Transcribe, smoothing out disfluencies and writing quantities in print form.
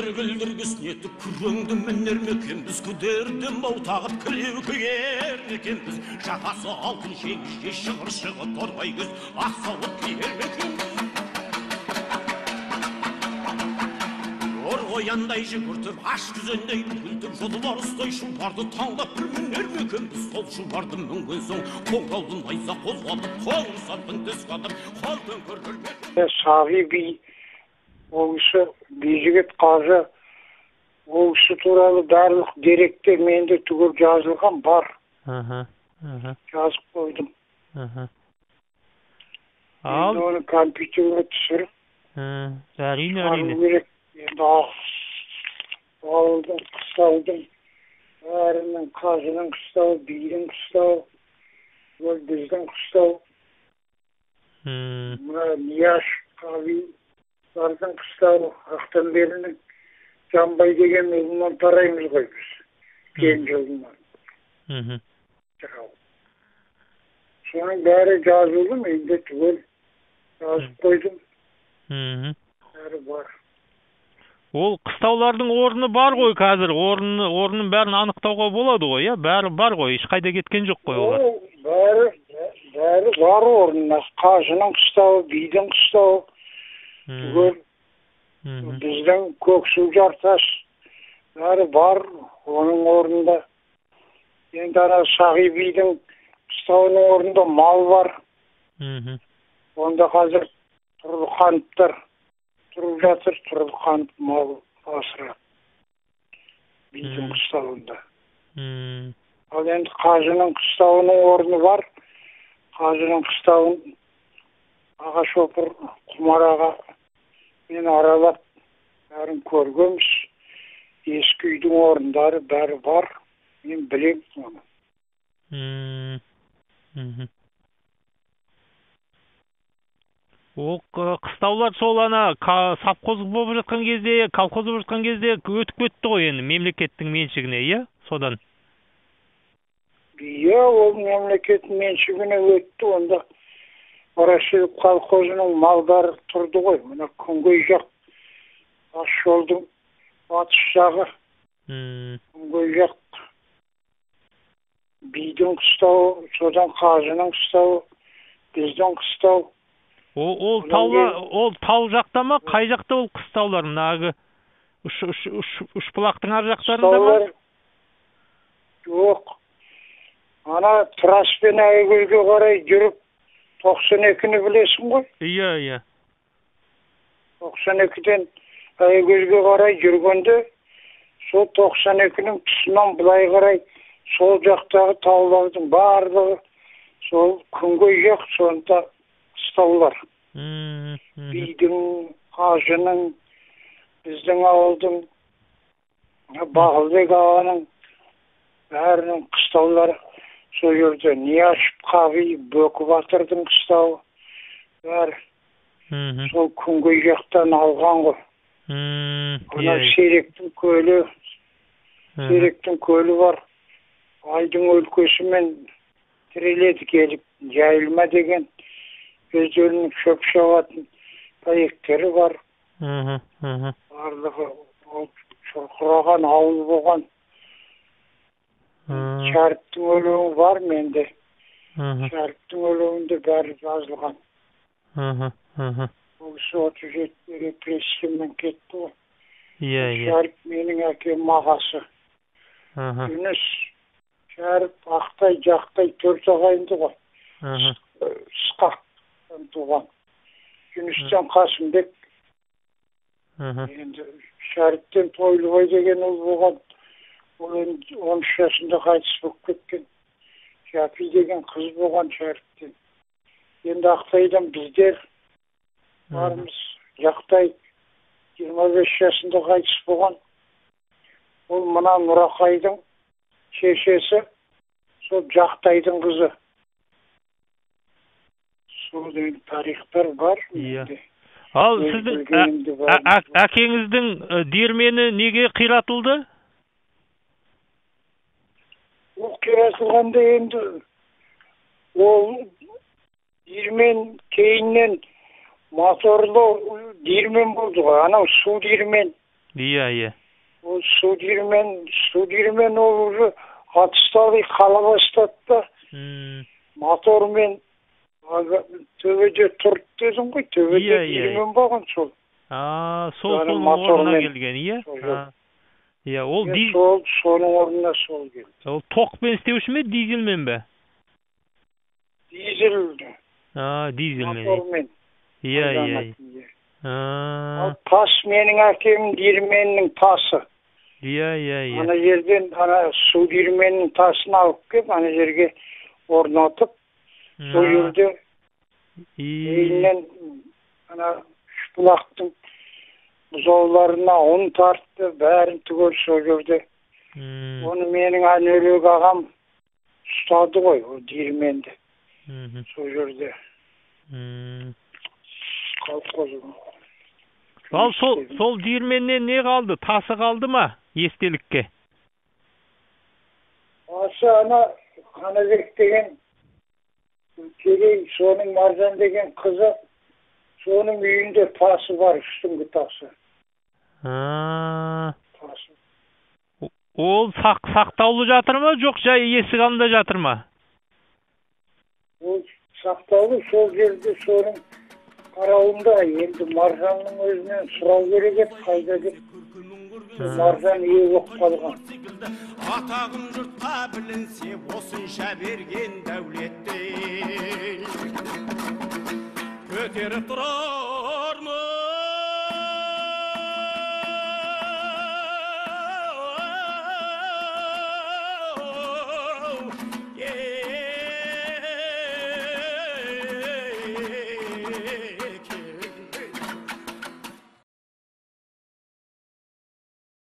Күлдір-күлдір кіснеті күріңді мінер мекенбіз, күдерді мау тағып кілеу күйер мекенбіз. Жағасы алтын жеңішке шығыр-шығы торғай көз, ақсауыт күйер мекенбіз. Орғояндай жүгіртіп, аш күзендей бүлтіп, жолы барыстай шұбарды таңдап бір мінер мекенбіз. Сол шұбарды мүнген соң, қоңраудың айза қозғалып, қолын салпын тіс қалып, қолдың көргілмек. Сағи би, ол кісі Бейжігіт қажы, ол кісі туралы барлық деректер менде түгел жазылған бар. Жазып қойдым. Енді оны компьютерге түсіріп, әрине. Енді ауылдың, қыстаудың, бәрінің қажының қыстауы, бидің қыстауы, ол біздің қыстау. Мұна Нияш Қабилардың қыстауы, Ақтанберінің Жанбай деген ұлынан тараймыз ғой біз. Кен жылынан. Соның бәрі жазылды, менде түгел жазып қойдым. Бәрі бар. Ол қыстаулардың орны бар ғой қазір, орнын бәрін анықтауға болады ғой, иә? Бәрі бар ғой, ешқайда кеткен жоқ қой олар. Бәрі бар орнына. Қажының қыстауы, бидің қыстауы, түгел. Біздің Көксу жартас бәрі бар оның орнында. Енді ана Сағи бидің қыстауының орнында мал бар. Онда қазір Тұрлыхановтар тұрып жатыр, Тұрлыханов мал асырап. Бидің қыстауында. Ал енді Қажының қыстауының орны бар. Қажының қыстауын аға шопыр Құмар аға мен аралап бәрін көргенбіз. Ескі үйдің орындары бәрі бар. Мен білем оны. Ол қыстаулар сол ана совхоз болып жатқан кезде, колхоз болып жатқан кезде өтіп кетті ғой енді мемлекеттің меншігіне, иә? Содан. Иә, ол мемлекеттің меншігіне өтті. Онда Ворошилов колхозының малдары тұрды ғой. Мына Күнгей жақ, аш жолдың батыс жағы. Күнгей жақ. Бидің қыстауы, содан Қажының қыстауы, біздің қыстау. Ол тау жақта ма? Қай жақта ол қыстаулар? Нағы Үшбұлақтың ар жақтарында ма? Жоқ. Ана Траспен Айгөлге қарай жүріп 92-ні білесің ғой? Иә. 92-ден Айгөлге қарай жүргенде, сол 92-нің тұсынан бұлай қарай сол жақтағы таулардың барлығы сол Күнгей жақ, сонда қыстаулар. Бидің, Қажының, біздің ауылдың, Бағылбек ағаның бәрінің қыстаулары сол жерде. Нияшев Қаби, Бөкі Батырдың қыстауы бәрі сол Күнгей жақтан алған ғой. Ана Серектің көлі бар. Айдың өлкесімен тіреледі келіп, Жайылма деген өздерінің шөп шабатын проекттері бар. Барлығы шұрқыраған ауыл болған. Шәріптің өлеңі бар менде. Шәріптің өлеңінде бәрі жазылған. Ол кісі 37 репрессиямен кетті ғой. Шәріп менің әкем ағасы. Жүніс Шәріп, Ақтай, Жақтай 4 ағайынды ғой. Сықақтан туған. Жүністен Қасымбек. Енді Шәріптен Тойлыбай деген ұл болған. Ол 13 жасында қайтыс болып кеткен. Жапи деген қыз болған Шәріптен. Енді Ақтайдан біздер бармыз. Жақтай 25 жасында қайтыс болған. Ол мына Нұрақайдың шешесі, сол Жақтайдың қызы. Сол деген тарихтар бар. Ал сіздің әкеңіздің диірмені неге қиратылды? Ол қиратылғанда енді ол диірмен кейіннен моторлы диірмен болды ғой. Анау су диірмен Iya. O su dirmen olur. Atıştalı kala başladı da motormen töbede turp dedim koy. Töbede dirmen bağın sol. Sol oruna gelgen, iya. Iya, ol Solun ornuna sol geldi. Ol tokmen istewişmi, dizelmen be? Dizel. Dizelmen. Motormen. Iya. Al tas menin akem dirmeninin tası. Iya. Ana yerden su dirmeninin tasını alıp gelip ana yerge ornatıp o yerde elinden şu bulaktın buzovlarına un tarttı, bärin tügöl şu yerde. Onu menin anölög ağam ustadı koy o dirmende. Şu yerde. Kalkozum. Al sol dirmenden ne kaldı? Tası kaldı mı? Estelikке. Tası ana Kanazek degen Kerey sonun Marzan degen kızı sonun üyünde tası var üstünkü tası. Tası. Ol saktawlı jatırma, jokça esik alında jatırma? O saktawlı sol yerde sonun karavunda endi Marzanның özünden surau керек ep kayda dep Marzan iyi bolup kalgan. Atağım jurtqa bilinse osынша bergen däwlettin. Köterip turarmı?